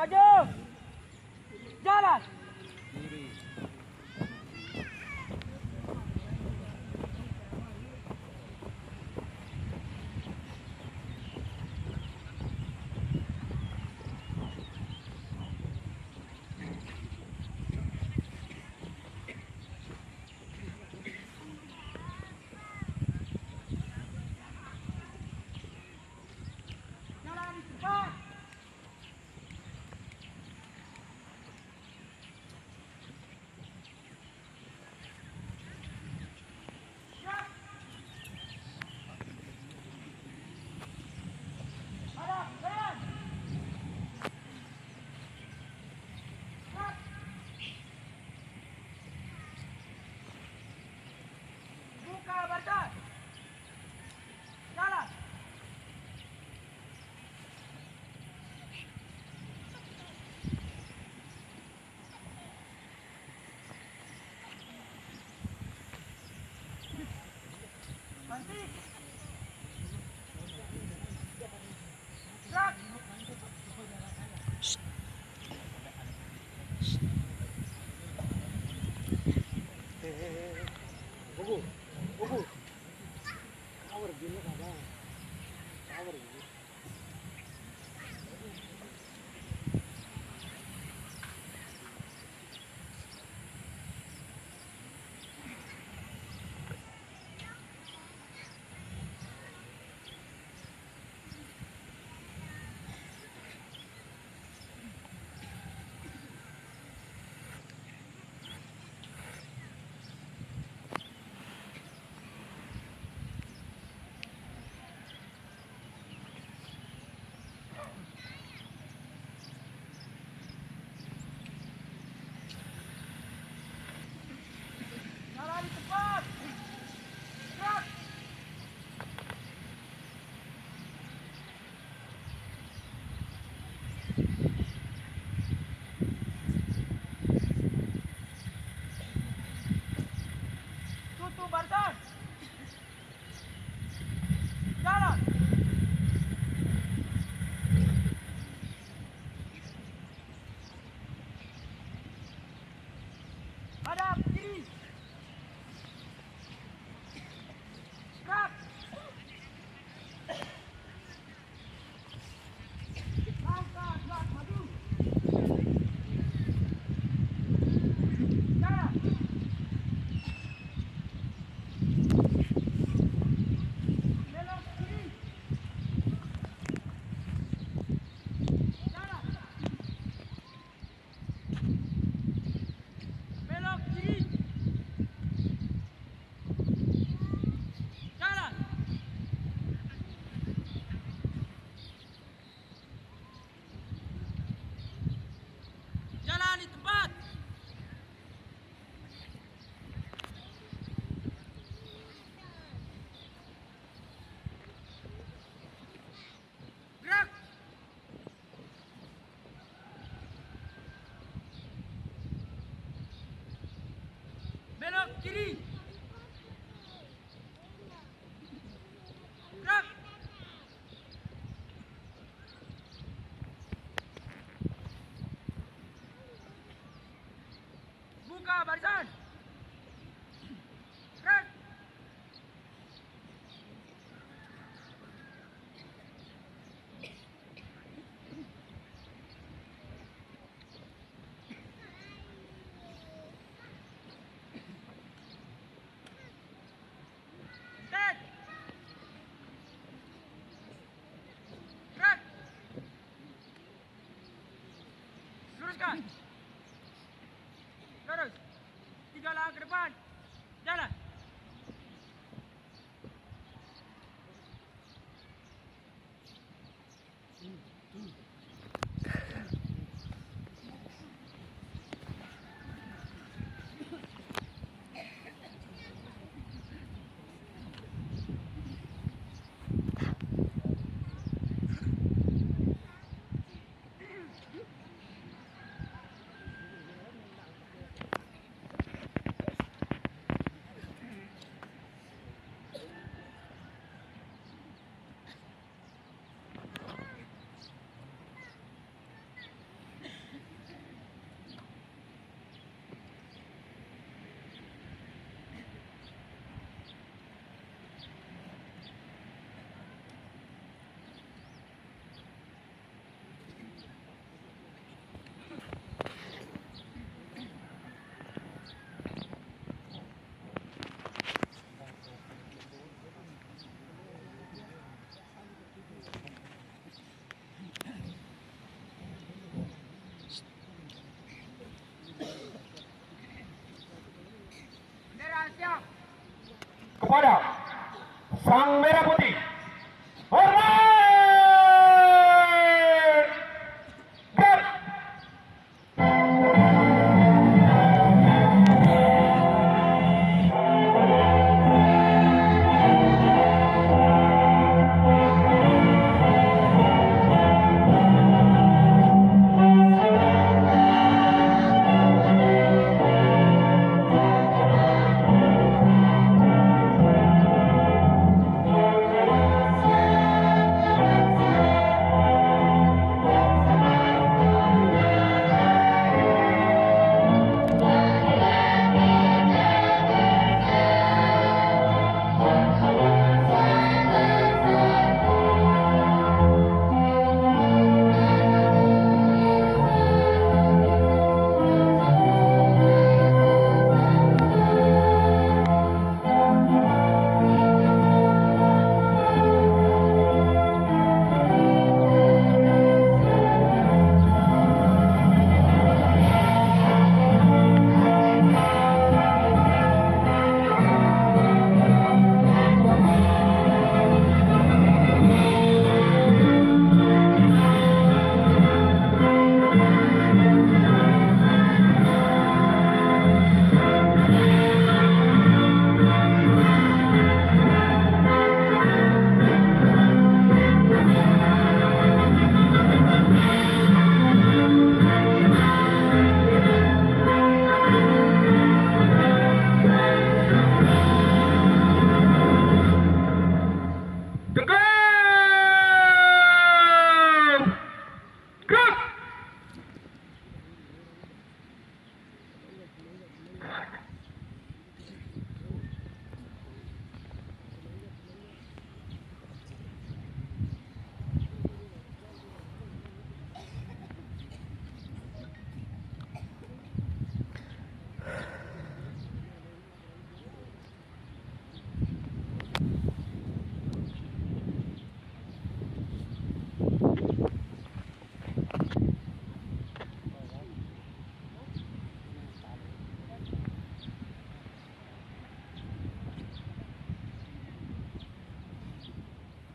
Maju. Jalan. Jalan cepat. Siap. Hadap, jalan. Siap. Buka barisan. Jalan. Berhenti. Gerak. Buku, buku. Power gini ada. Power gini. Jalan cepat. Gerak. Tutup barisan. Jalan. Hadap kiri. Gerak. Langkah gerak maju. Jalan. Belok kiri. Jalan. Belok kiri. Jalan. Jalan di tempat. Gerak. Belok kiri. Gerak. Buka barisan. Gerak. Tet. Gerak. Luruskan. Lurus. 3 langkah ke depan. Jalan. siap. Kepada Sang Merah Putih. Hormat! Gerak!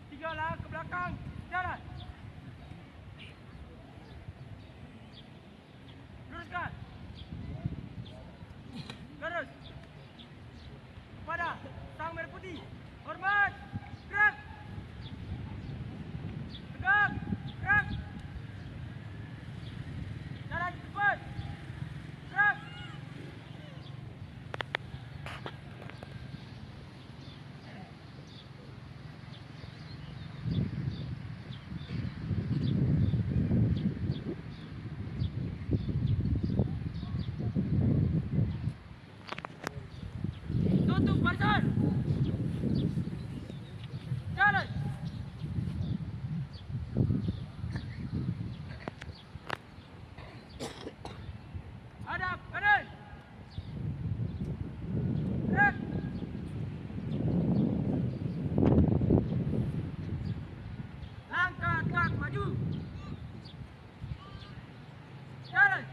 Tiga lah ke belakang. Jalan. Luruskan. Lurus. Kepada Sang Merah Putih. Hormat. Gerak. Tegak. Gerak. Jalan cepat. Gerak. Tutup barisan. Jalan. Hadap kanan. Gerak. Langkah tegak maju. Jalan.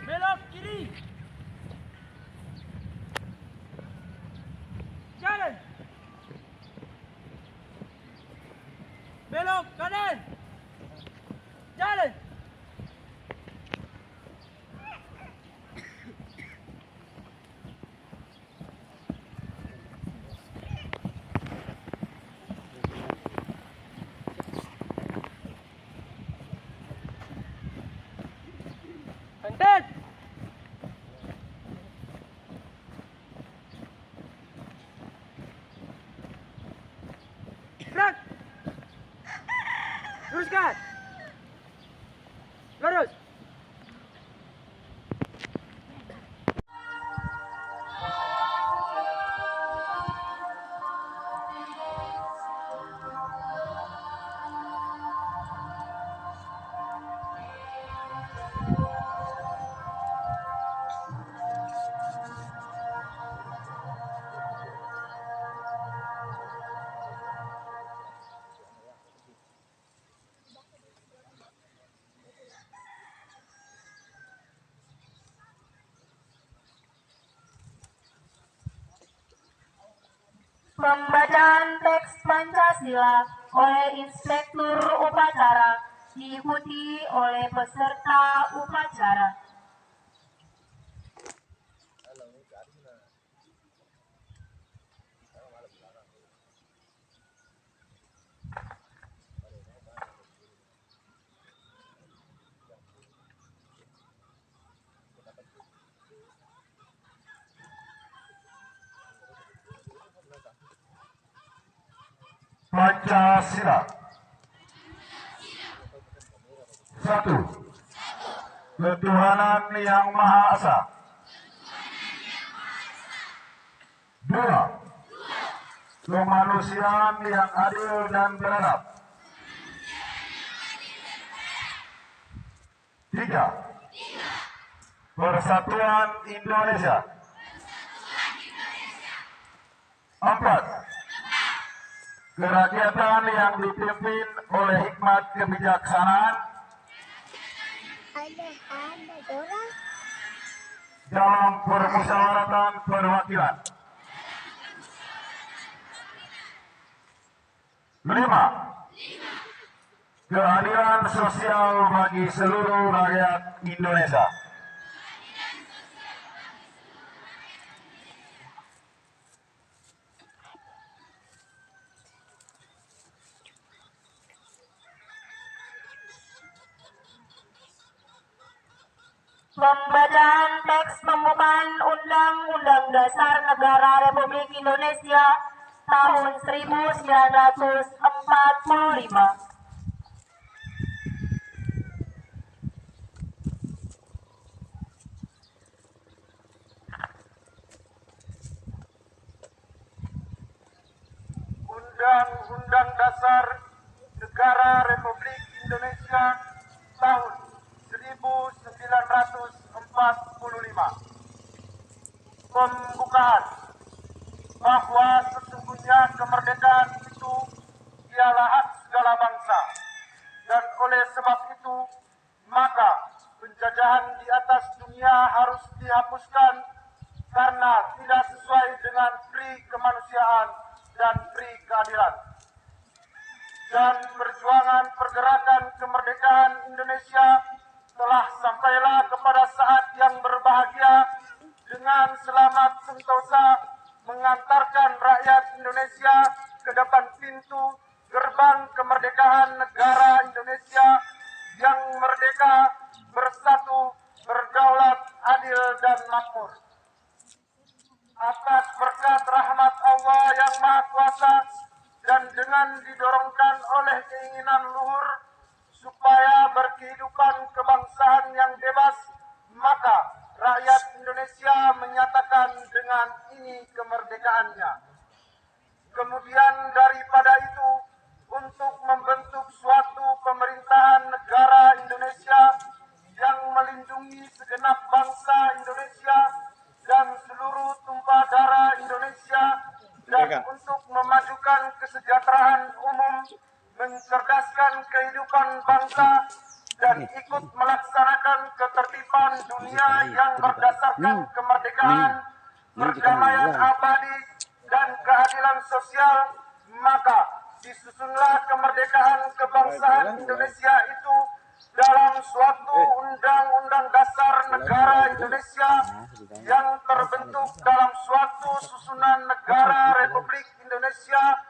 Belok kiri. Jalan. Belok kanan. Jalan. Hentes. Gerak. Luruskan. Lurus. Pembacaan teks Pancasila oleh Inspektur Upacara diikuti oleh peserta upacara. Pancasila. 1. Ketuhanan Yang Maha Esa. 2. Kemanusiaan yang adil dan beradab. 3. Persatuan Indonesia. 4. Kerakyatan yang dipimpin oleh hikmat kebijaksanaan dalam permusyawaratan perwakilan. 5. Keadilan sosial bagi seluruh rakyat Indonesia. Pembacaan teks pembukaan Undang-Undang Dasar Negara Republik Indonesia tahun 1945. Undang-Undang Dasar Negara Republik Indonesia tahun 1945. Pembukaan bahwa sesungguhnya kemerdekaan itu ialah hak segala bangsa, dan oleh sebab itu maka penjajahan di atas dunia harus dihapuskan karena tidak sesuai dengan pri kemanusiaan dan pri keadilan. Dan perjuangan pergerakan kemerdekaan Indonesia telah sampailah kepada saat yang berbahagia dengan selamat sentosa mengantarkan rakyat Indonesia ke depan pintu gerbang kemerdekaan negara Indonesia yang merdeka, bersatu, berdaulat, adil, dan makmur. Atas berkat rahmat Allah yang Maha Kuasa dan dengan didorongkan oleh keinginan luhur supaya berkehidupan kebangsaan yang bebas, maka rakyat Indonesia menyatakan dengan ini kemerdekaannya. Kemudian daripada itu, untuk membentuk suatu pemerintahan negara Indonesia yang melindungi segenap bangsa Indonesia dan seluruh tumpah darah Indonesia, dan untuk memajukan kesejahteraan umum, mencerdaskan kehidupan bangsa, dan ikut melaksanakan ketertiban dunia yang berdasarkan kemerdekaan, perdamaian abadi, dan keadilan sosial, maka disusunlah kemerdekaan kebangsaan Indonesia itu dalam suatu undang-undang dasar negara Indonesia yang terbentuk dalam suatu susunan negara Republik Indonesia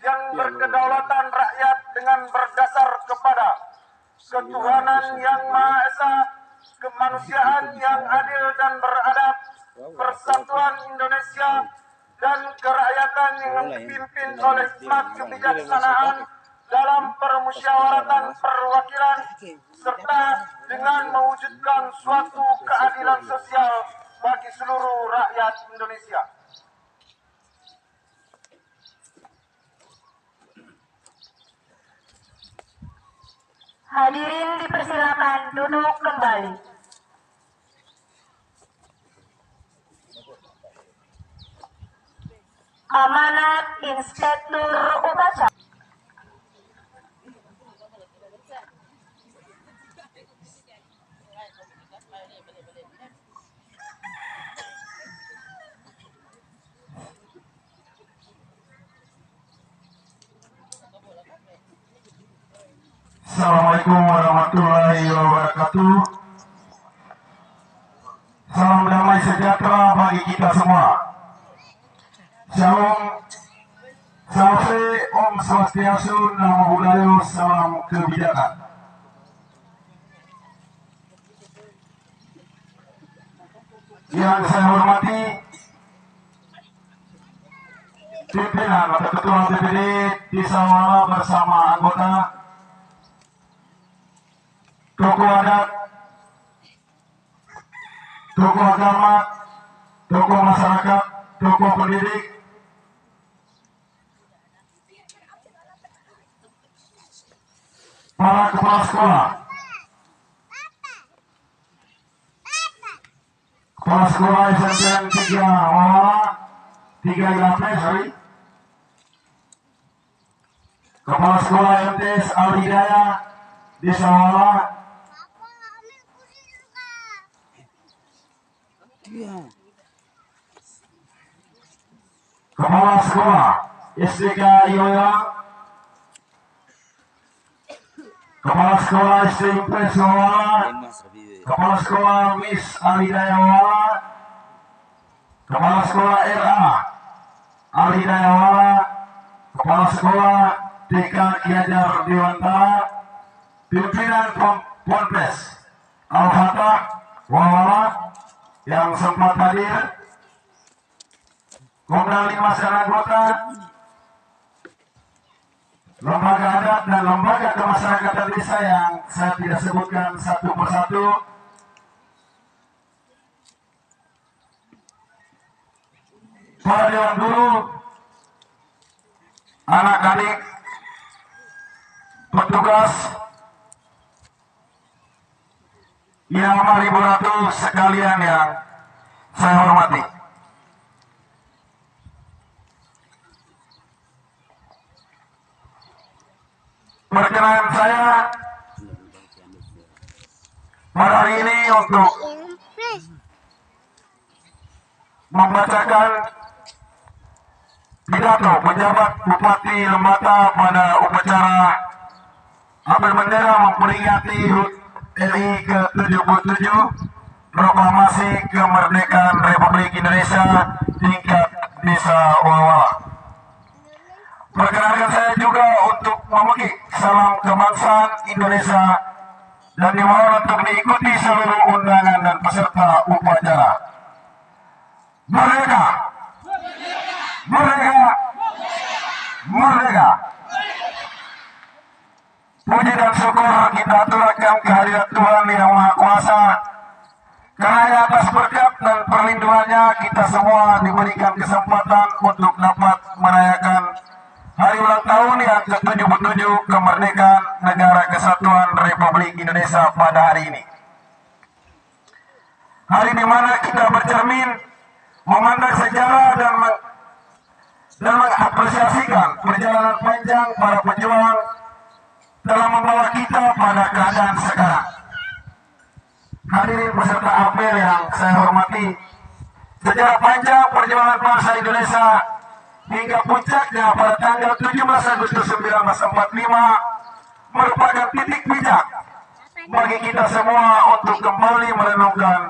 yang berkedaulatan rakyat dengan berdasar kepada ketuhanan yang Maha Esa, kemanusiaan yang adil dan beradab, persatuan Indonesia, dan kerakyatan yang dipimpin oleh hikmat kebijaksanaan dalam permusyawaratan perwakilan, serta dengan mewujudkan suatu keadilan sosial bagi seluruh rakyat Indonesia. Hadirin dipersilakan duduk kembali. Amanat Inspektur Upacara. Assalamualaikum warahmatullahi wabarakatuh. Salam damai sejahtera bagi kita semua. Shalom, Safe, Om Swastiastu, Namo Buddhaya, salam kebijakan. Yang saya hormati pimpinan atau Ketua DPD Desa Wala bersama anggota, tokoh adat, tokoh agama, tokoh masyarakat, tokoh pendidik, para kepala sekolah, kepala sekolah SMPN 3 Wala, 3 Ilape, kepala sekolah MTS Al Hidayah Desa Wala, kepala sekolah SDK Yoyang, kepala sekolah SMP Wala, kepala sekolah Miss Al Hidayah Wala, kepala sekolah RA Al Hidayah Wala, kepala sekolah TK Ki Hajar Dewantara, pimpinan Ponpes Al-Fatah Wala yang sempat hadir, Komda 5 dan anggota, lembaga adat dan lembaga kemasyarakatan desa yang saya tidak sebutkan satu persatu, para dewan guru, anak-adik, petugas, yang ribu ratu sekalian yang saya hormati. Perkenan saya pada hari ini untuk membacakan pidato pejabat Bupati Lembata pada upacara apel bendera memperingati HUT RI ke-77, proklamasi kemerdekaan Republik Indonesia tingkat Desa Wala. Perkenalkan saya juga untuk memekik salam kebangsaan Indonesia dan dimohon untuk diikuti seluruh undangan dan peserta upacara. Merdeka! Merdeka! Merdeka! Puji dan syukur kita aturkan kehadirat Tuhan Yang Maha Kuasa, karena atas berkat dan perlindungannya kita semua diberikan kesempatan untuk dapat merayakan hari ulang tahun yang ke-77 kemerdekaan Negara Kesatuan Republik Indonesia pada hari ini. Hari di mana kita bercermin, memandang sejarah dan mengapresiasikan perjalanan panjang para pejuang telah membawa kita pada keadaan sekarang. Hadirin peserta apel yang saya hormati, sejarah panjang perjuangan bangsa Indonesia hingga puncaknya pada tanggal 17 Agustus 1945 merupakan titik bijak bagi kita semua untuk kembali merenungkan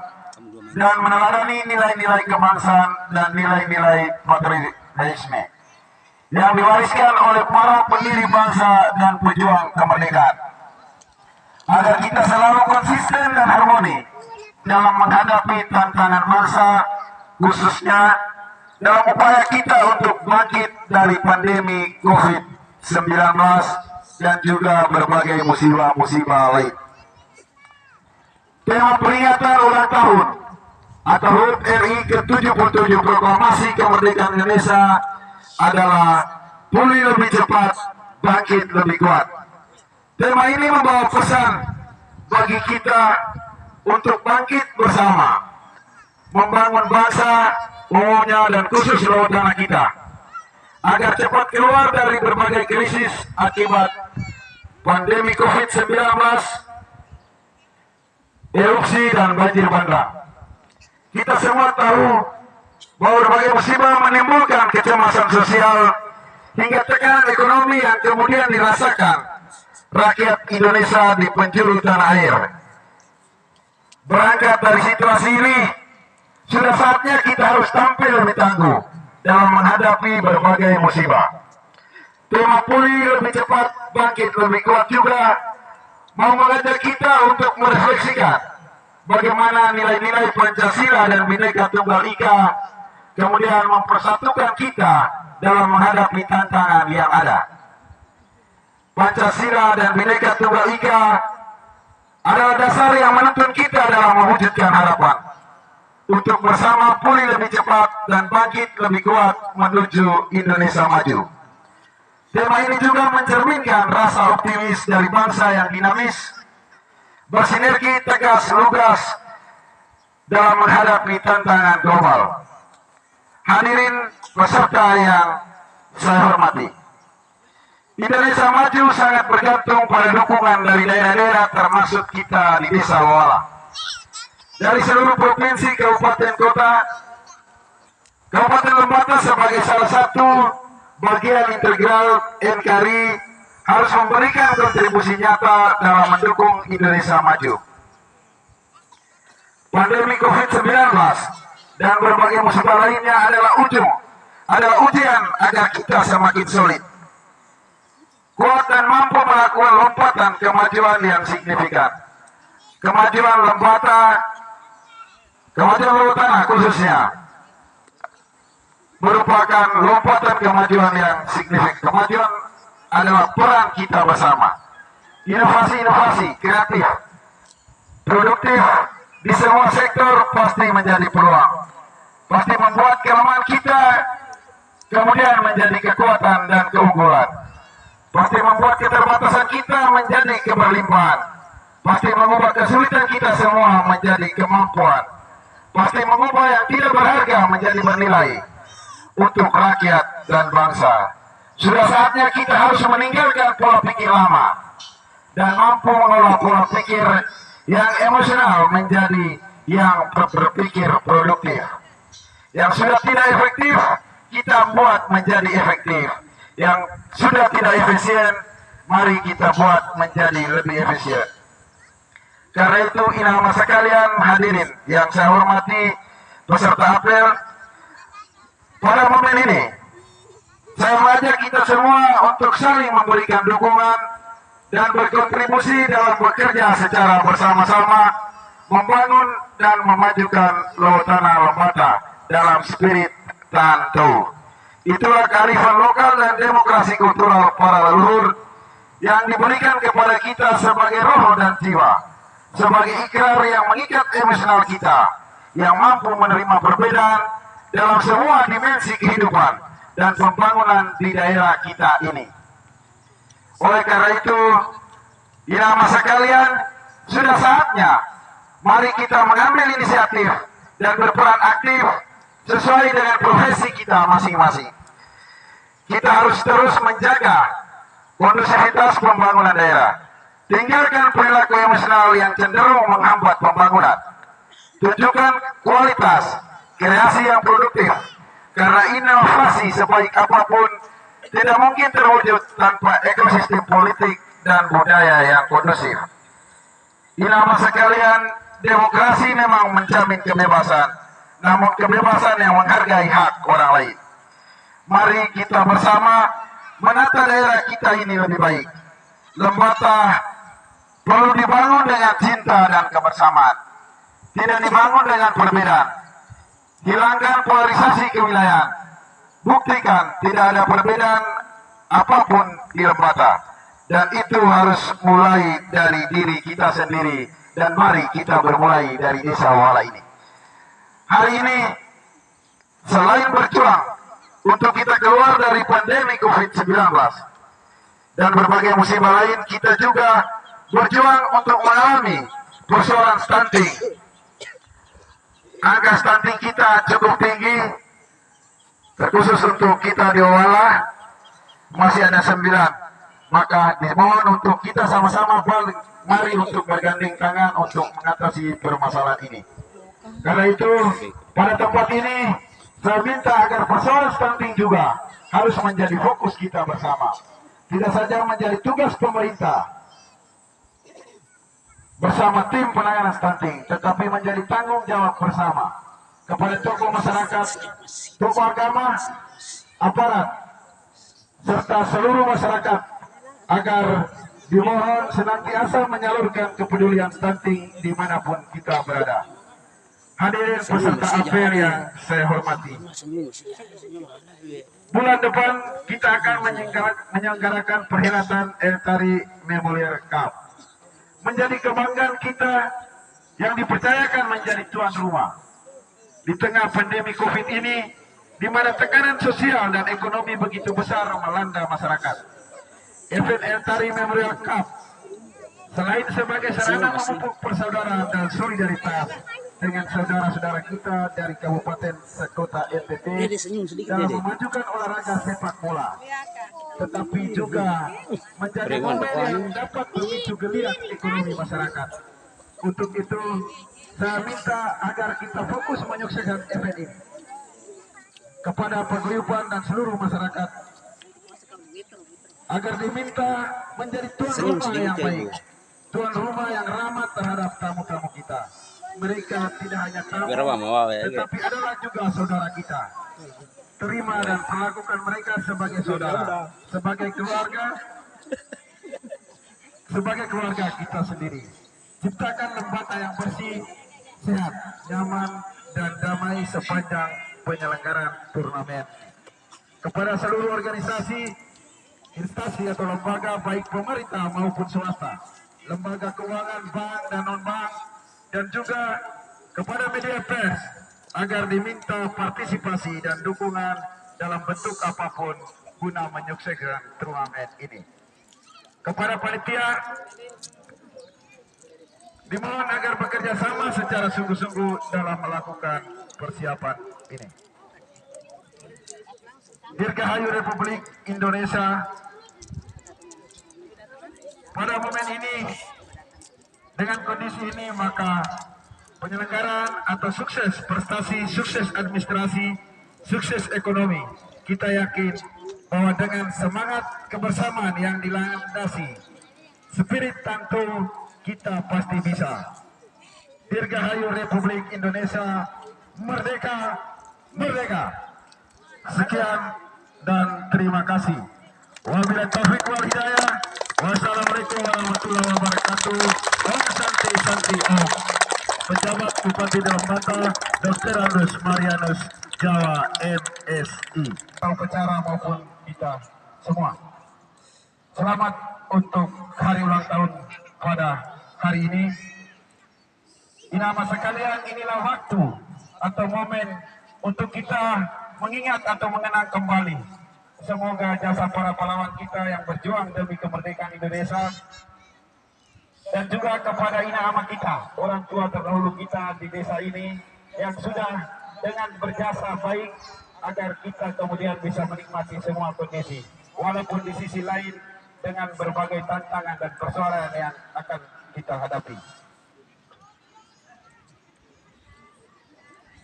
dan meneladani nilai-nilai kebangsaan dan nilai-nilai patriotisme yang diwariskan oleh para pendiri bangsa dan pejuang kemerdekaan, agar kita selalu konsisten dan harmoni dalam menghadapi tantangan bangsa, khususnya dalam upaya kita untuk bangkit dari pandemi COVID-19 dan juga berbagai musibah-musibah lain. Tema peringatan ulang tahun atau HUT RI ke-77 proklamasi kemerdekaan Indonesia adalah pulih lebih cepat, bangkit lebih kuat. Tema ini membawa pesan bagi kita untuk bangkit bersama, membangun bangsa umumnya dan khusus bawah tanah kita, agar cepat keluar dari berbagai krisis akibat pandemi COVID-19, erupsi dan banjir bandang. Kita semua tahu bahwa berbagai musibah menimbulkan kecemasan sosial hingga tekanan ekonomi yang kemudian dirasakan rakyat Indonesia di penjuru tanah air. Berangkat dari situasi ini, sudah saatnya kita harus tampil lebih tangguh dalam menghadapi berbagai musibah. Tema pulih lebih cepat, bangkit lebih kuat juga mau mengajak kita untuk merefleksikan bagaimana nilai-nilai Pancasila dan Bhinneka Tunggal Ika kemudian mempersatukan kita dalam menghadapi tantangan yang ada. Pancasila dan Bhinneka Tunggal Ika adalah dasar yang menuntun kita dalam mewujudkan harapan untuk bersama pulih lebih cepat dan bangkit lebih kuat menuju Indonesia maju. Tema ini juga mencerminkan rasa optimis dari bangsa yang dinamis, bersinergi tegas lugas dalam menghadapi tantangan global. Hadirin peserta yang saya hormati, Indonesia maju sangat bergantung pada dukungan dari daerah-daerah termasuk kita di Desa Wawala. Dari seluruh provinsi, kabupaten, kota, Kabupaten Lembata sebagai salah satu bagian integral NKRI harus memberikan kontribusi nyata dalam mendukung Indonesia maju. Pandemi COVID-19 dan berbagai musibah lainnya adalah ujian agar kita semakin solid, kuat dan mampu melakukan lompatan kemajuan yang signifikan. Kemajuan Lembata, kemajuan bawah tanah khususnya merupakan lompatan kemajuan yang signifikan. Kemajuan adalah peran kita bersama. Inovasi-inovasi kreatif, produktif di semua sektor pasti menjadi peluang. Pasti membuat kelemahan kita kemudian menjadi kekuatan dan keunggulan. Pasti membuat keterbatasan kita menjadi keberlimpahan. Pasti mengubah kesulitan kita semua menjadi kemampuan. Pasti mengubah yang tidak berharga menjadi bernilai untuk rakyat dan bangsa. Sudah saatnya kita harus meninggalkan pola pikir lama dan mampu mengolah pola pikir yang emosional menjadi yang berpikir produktif. Yang sudah tidak efektif, kita buat menjadi efektif. Yang sudah tidak efisien, mari kita buat menjadi lebih efisien. Karena itu, inama sekalian hadirin yang saya hormati, peserta apel, pada momen ini, saya mengajak kita semua untuk saling memberikan dukungan dan berkontribusi dalam bekerja secara bersama-sama, membangun dan memajukan Low Tanah Lembata dalam spirit Tantu. Itulah kearifan lokal dan demokrasi kultural para leluhur yang diberikan kepada kita sebagai roh dan jiwa, sebagai ikrar yang mengikat emosional kita, yang mampu menerima perbedaan dalam semua dimensi kehidupan dan pembangunan di daerah kita ini. Oleh karena itu, irama sekalian, sudah saatnya mari kita mengambil inisiatif dan berperan aktif sesuai dengan profesi kita masing-masing. Kita harus terus menjaga kondusivitas pembangunan daerah. Tinggalkan perilaku emosional yang cenderung menghambat pembangunan. Tunjukkan kualitas kreasi yang produktif, karena inovasi sebaik apapun tidak mungkin terwujud tanpa ekosistem politik dan budaya yang kondusif. Irama sekalian, demokrasi memang menjamin kebebasan, namun kebebasan yang menghargai hak orang lain. Mari kita bersama menata daerah kita ini lebih baik. Lembata perlu dibangun dengan cinta dan kebersamaan, tidak dibangun dengan perbedaan. Hilangkan polarisasi kewilayahan. Buktikan tidak ada perbedaan apapun di Lembata. Dan itu harus mulai dari diri kita sendiri. Dan mari kita bermulai dari Desa Wawala ini. Hari ini, selain berjuang untuk kita keluar dari pandemi COVID-19 dan berbagai musibah lain, kita juga berjuang untuk mengalami persoalan stunting. Angka stunting kita cukup tinggi, terkhusus untuk kita di Wawala masih ada 9. Maka dimohon untuk kita sama-sama mari untuk bergandeng tangan untuk mengatasi permasalahan ini. Karena itu, pada tempat ini saya minta agar persoalan stunting juga harus menjadi fokus kita bersama. Tidak saja menjadi tugas pemerintah, bersama tim penanganan stunting, tetapi menjadi tanggung jawab bersama kepada tokoh masyarakat, tokoh agama, aparat, serta seluruh masyarakat agar dimohon senantiasa menyalurkan kepedulian stunting dimanapun kita berada. Hadirin peserta apel yang saya hormati, bulan depan kita akan menyelenggarakan perhelatan Eltari Memorial Cup. Menjadi kebanggaan kita yang dipercayakan menjadi tuan rumah. Di tengah pandemi COVID ini, di mana tekanan sosial dan ekonomi begitu besar melanda masyarakat. Event Eltari Memorial Cup, selain sebagai sarana memupuk persaudaraan dan solidaritas dengan saudara-saudara kita dari Kabupaten Sekota NTT dalam memajukan olahraga sepak bola, tetapi juga menjadi momen yang dapat memicu geliat ekonomi masyarakat. Untuk itu, saya minta agar kita fokus menyukseskan event ini kepada paguyuban dan seluruh masyarakat, agar diminta menjadi tuan rumah yang baik, tuan rumah yang ramah terhadap tamu-tamu kita. Mereka tidak hanya tamu, tetapi adalah juga saudara kita. Terima dan perlakukan mereka sebagai saudara, sebagai keluarga kita sendiri. Ciptakan lembaga yang bersih, sehat, nyaman, dan damai sepanjang penyelenggaraan turnamen. Kepada seluruh organisasi, instansi atau lembaga baik pemerintah maupun swasta, lembaga keuangan, bank dan non-bank, dan juga kepada media pers agar diminta partisipasi dan dukungan dalam bentuk apapun guna menyukseskan turnamen ini. Kepada panitia dimohon agar bekerja sama secara sungguh-sungguh dalam melakukan persiapan ini. Dirgahayu Republik Indonesia, pada momen ini, dengan kondisi ini, maka penyelenggaraan atau sukses prestasi, sukses administrasi, sukses ekonomi, kita yakin bahwa dengan semangat kebersamaan yang dilandasi spirit Tantu, kita pasti bisa. Dirgahayu Republik Indonesia, merdeka, merdeka. Sekian dan terima kasih. Wabillahi taufiq wal hidayah. Wassalamualaikum warahmatullahi wabarakatuh. Om Santi Santi Om. Pejabat Bupati Dalam Bata, Dr. Andus Marianus, Jawa MSI. Upacara maupun kita semua. Selamat untuk hari ulang tahun pada hari ini. Inama sekalian, inilah waktu atau momen untuk kita mengingat atau mengenang kembali. Semoga jasa para pahlawan kita yang berjuang demi kemerdekaan Indonesia, dan juga kepada inama kita, orang tua terdahulu kita di desa ini yang sudah dengan berjasa baik agar kita kemudian bisa menikmati semua kondisi, walaupun di sisi lain dengan berbagai tantangan dan persoalan yang akan kita hadapi.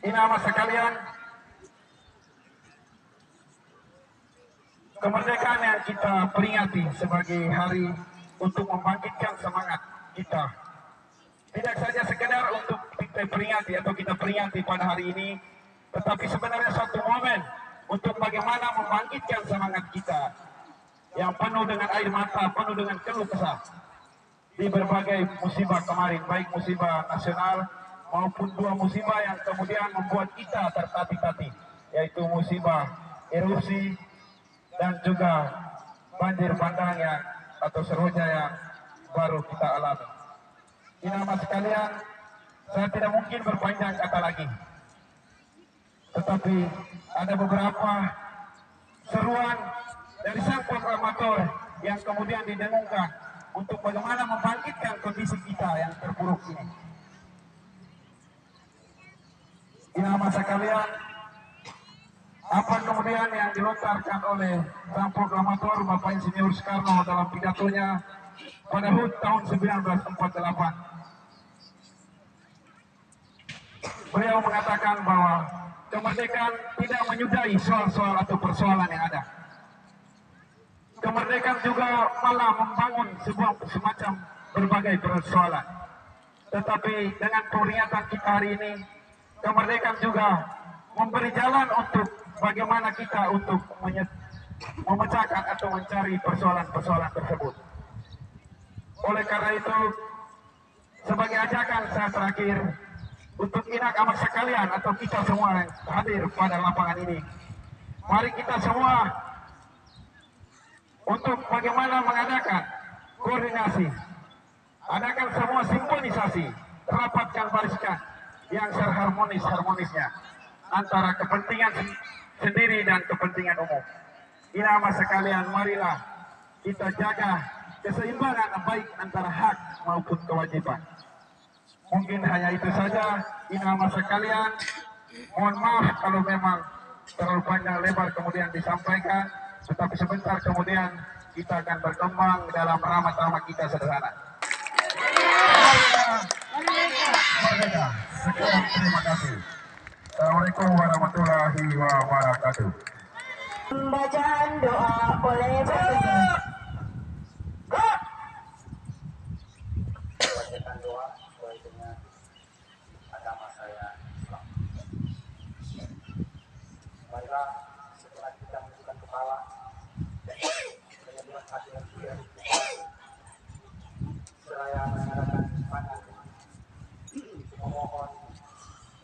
Inama sekalian, kemerdekaan yang kita peringati sebagai hari untuk membangkitkan semangat kita, tidak saja sekedar untuk kita peringati atau kita peringati pada hari ini, tetapi sebenarnya suatu momen untuk bagaimana membangkitkan semangat kita yang penuh dengan air mata, penuh dengan keluh kesah di berbagai musibah kemarin, baik musibah nasional maupun dua musibah yang kemudian membuat kita tertatih-tatih, yaitu musibah erupsi dan juga banjir bandang yang atau seroja yang baru kita alami. Inama sekalian, saya tidak mungkin berpanjang kata lagi, tetapi ada beberapa seruan dari sang proklamator yang kemudian didengungkan untuk bagaimana membangkitkan kondisi kita yang terpuruk ini. Inama sekalian, apa kemudian yang dilontarkan oleh sang proklamator Bapak Insinyur Soekarno dalam pidatonya pada HUT tahun 1948. Beliau mengatakan bahwa kemerdekaan tidak menyudahi soal-soal atau persoalan yang ada. Kemerdekaan juga malah membangun sebuah semacam berbagai persoalan. Tetapi dengan peringatan kita hari ini, kemerdekaan juga memberi jalan untuk bagaimana kita untuk memecahkan atau mencari persoalan-persoalan tersebut. Oleh karena itu, sebagai ajakan saya terakhir untuk inak amat sekalian atau kita semua yang hadir pada lapangan ini, mari kita semua untuk bagaimana mengadakan koordinasi, adakan semua sinkronisasi, rapatkan barisan yang seharmonis-harmonisnya antara kepentingan sendiri dan kepentingan umum. Irama sekalian, marilah kita jaga keseimbangan baik antara hak maupun kewajiban. Mungkin hanya itu saja, irama sekalian. Mohon maaf kalau memang terlalu panjang lebar kemudian disampaikan, tetapi sebentar kemudian kita akan berkembang dalam ramah-ramah kita sederhana. Merdeka. Sekian, terima kasih. Assalamualaikum warahmatullahi wabarakatuh. Bacaan doa boleh Bacakan doa sesuai dengan agama saya Islam. Marilah setelah kita menundukkan kepala, menyebut hati yang sudah seraya mengadakan pandangan, memohon,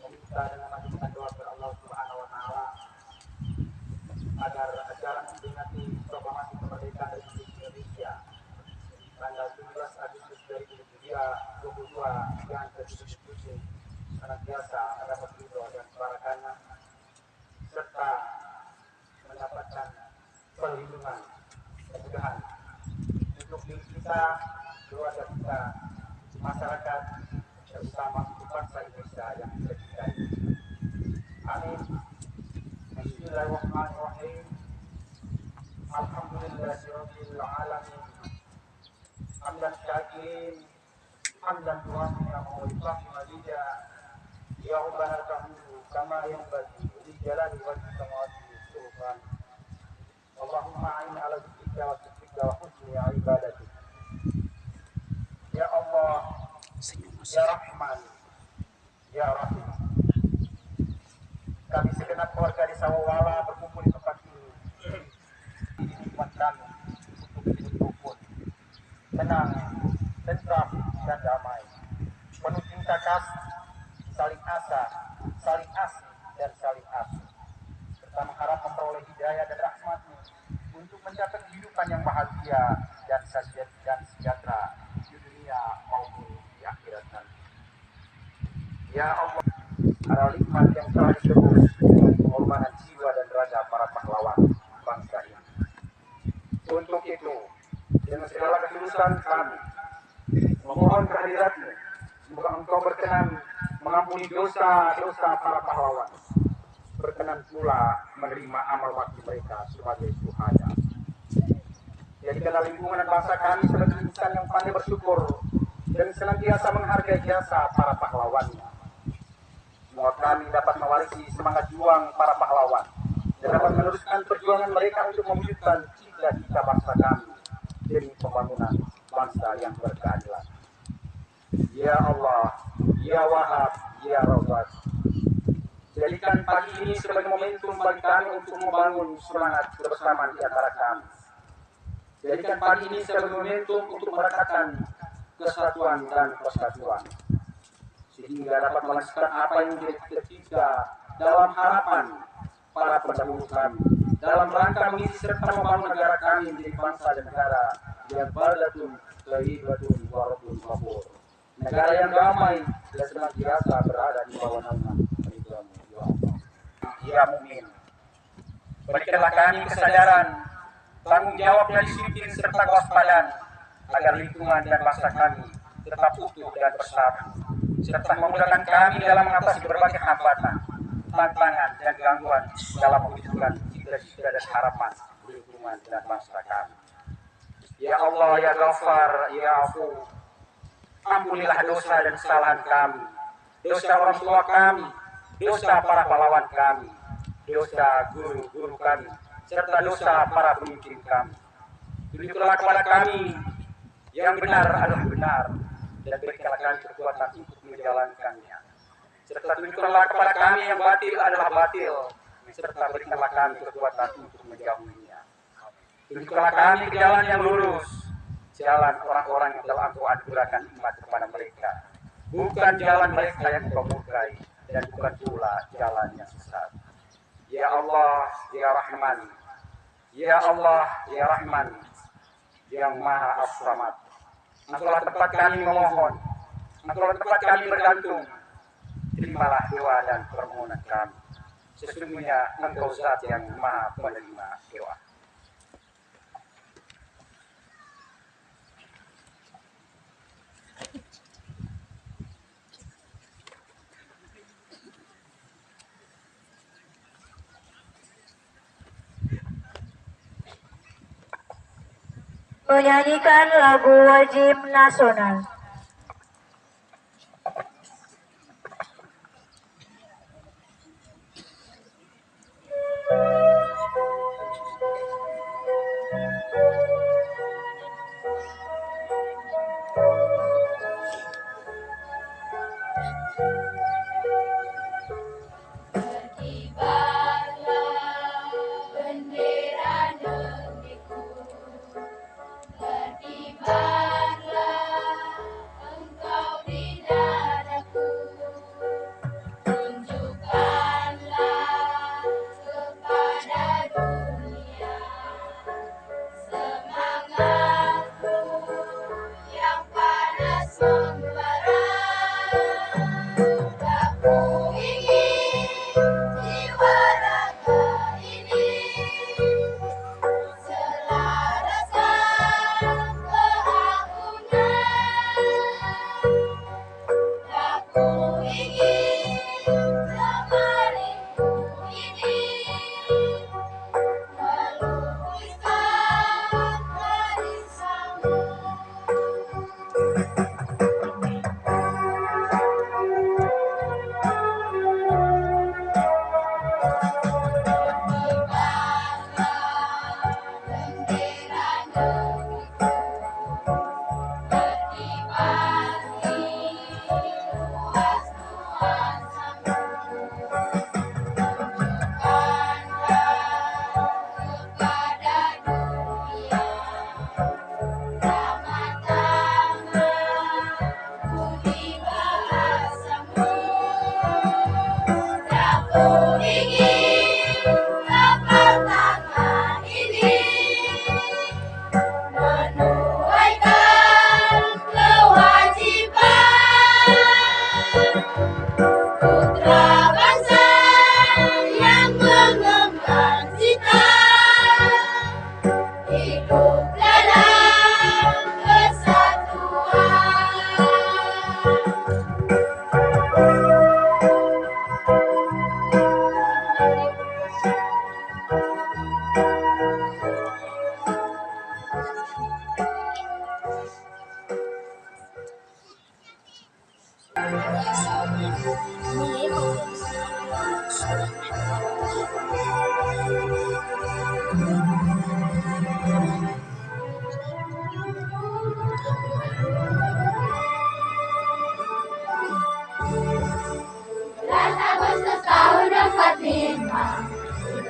meminta dengan mengajukan doa kepada Allah Subhanahu Wa Taala agar ajaran memperingati proklamasi kemerdekaan Republik Indonesia tanggal 17 Agustus 2022 yang ke-77 senantiasa mendapat ridho dan kebarakannya serta mendapatkan perlindungan kemudahan untuk diri kita, keluarga kita, masyarakat, terutama untuk bangsa Indonesia yang kita cintai. Amin. Bismillahirrahmanirrahim. Alhamdulillahirabbil alamin. Hamdan syakirin, hamdan tuwafina wa yukafi mazida. Ya Rabbana ta'ala kama yanbaghi li jalali wajhi samawati sultan. Allahumma a'inna ala dzikrika wa syukrika wa husni ibadatik. Ya Allah, Ya Rahman, Ya Rahim. Kami segenap keluarga di Sawawala berkumpul di tempat ini. Ini nikmat kami untuk hidup rukun, tenang, tentram, dan damai. Penuh cinta kasih, saling asa, saling asih, dan saling asuh. Serta mengharap memperoleh hidayah dan rahmat-Mu untuk mencapai kehidupan yang bahagia dan sejahtera di dunia maupun di akhirat nanti. Ya Allah, ada nikmat yang telah ditebus dengan pengorbanan jiwa dan raga para pahlawan bangsa ini. Untuk itu, dengan segala ketulusan kami memohon kehadirat-Mu, semoga Engkau berkenan mengampuni dosa-dosa para pahlawan, berkenan pula menerima amal bakti mereka sebagai syuhada. Jadikanlah lingkungan dan bangsa kami sebagai insan yang pandai bersyukur dan senantiasa menghargai jasa para pahlawannya. Semoga kami dapat mewarisi semangat juang para pahlawan dan dapat meneruskan perjuangan mereka untuk mewujudkan cita-cita bangsa kami demi pembangunan bangsa yang berkeadilan. Ya Allah, Ya Wahab, Ya Rabbas, jadikan pagi ini sebagai momentum bagi kami untuk membangun semangat kebersamaan di antara kami. Jadikan pagi ini sebagai momentum untuk merekatkan kesatuan dan persatuan, sehingga dapat melanjutkan apa yang menjadi cita-cita dalam harapan para pendahulu kami dalam rangka mengisi serta membangun negara kami menjadi bangsa dan negara yang baldatun thayyibatun wa rabbun ghafur, negara yang damai dan senantiasa berada di bawah naungan ridho-Mu ya Allah. Ya Mukmin, berikanlah kami kesadaran, tanggung jawab dan disiplin serta kewaspadaan agar lingkungan dan bangsa kami tetap utuh dan bersatu, serta memudahkan kami dalam mengatasi berbagai hambatan, tantangan, dan gangguan dalam mewujudkan cita-cita dan harapan lingkungan dan bangsa kami. Ya Allah, Ya Ghafar, Ya Afu, ampunilah dosa dan kesalahan kami, dosa orang tua kami, dosa para pahlawan kami, dosa guru-guru kami, serta dosa para pemimpin kami. Tunjukkanlah kepada kami yang benar adalah benar, dan berikanlah kami kekuatan untuk menjalankannya. Serta tunjukkanlah kepada kami yang batil adalah batil, serta berikanlah kami kekuatan untuk menjauhinya. Tunjukkanlah kami ke jalan yang lurus, jalan orang-orang yang telah Engkau anugerahkan iman kepada mereka, bukan jalan mereka yang Engkau murkai, dan bukan pula jalan yang sesat. Ya Allah, ya Rahman, ya Allah, ya Rahman, yang Maha As-Samad. Engkaulah tempat kami memohon, Engkaulah tempat kami bergantung. Terimalah doa dan permohonan kami. Sesungguhnya Engkau Zat yang Maha Penerima doa. Menyanyikan lagu wajib nasional.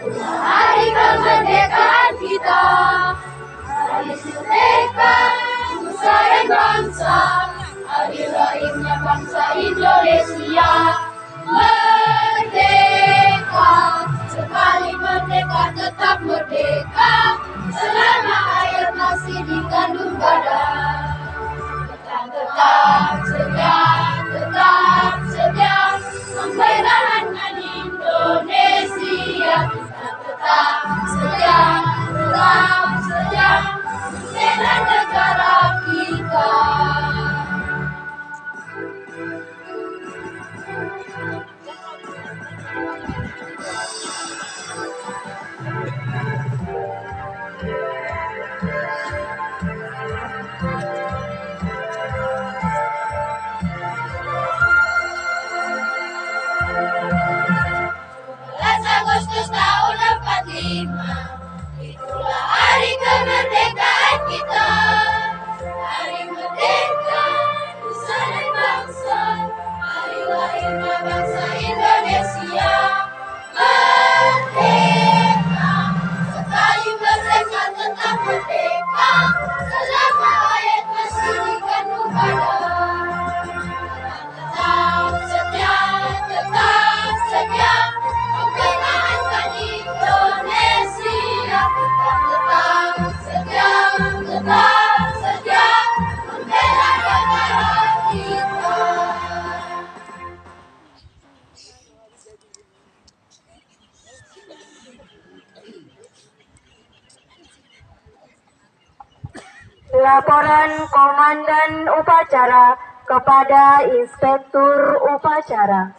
Hari kemerdekaan kita, hari merdeka nusa dan bangsa, hari lahirnya bangsa Indonesia. Merdeka, sekali merdeka tetap merdeka, selama air masih dikandung badan. Tetap setia membelakan Indonesia. Tetap setia membela negara kita. Agustus tahun 45, itulah hari kemerdekaan kita. Hari merdeka, nusa Laporan Komandan Upacara kepada Inspektur Upacara.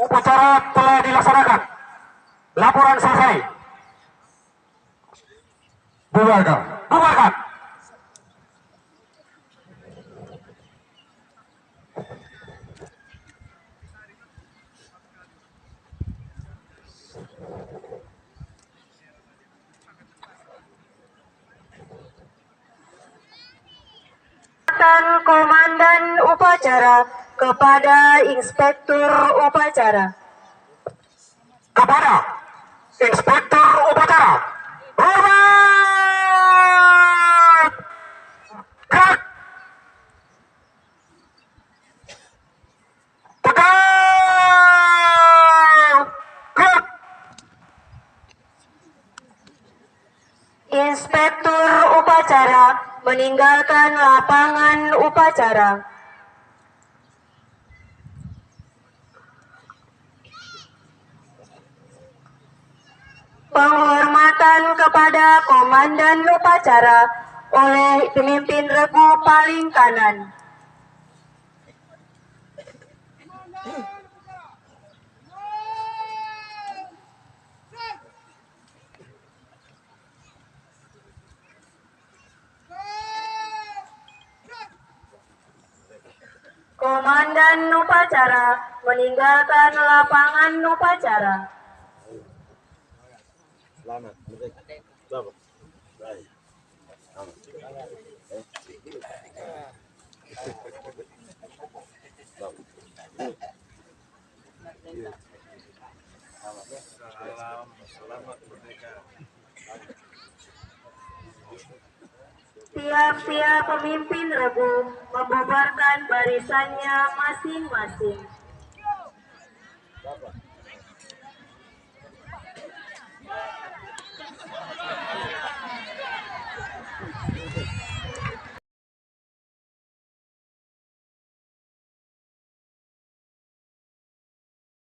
Upacara telah dilaksanakan. Laporan selesai. Bubarkan. Bubarkan. Komandan Upacara kepada Inspektur Upacara. Kepada Inspektur Upacara. Hormat! Gerak! Tegak! Gerak! Inspektur Upacara meninggalkan lapangan upacara. Penghormatan kepada Komandan Upacara oleh pemimpin regu paling kanan. Komandan Upacara meninggalkan lapangan upacara. Tiap-tiap pemimpin regu membubarkan barisannya masing-masing.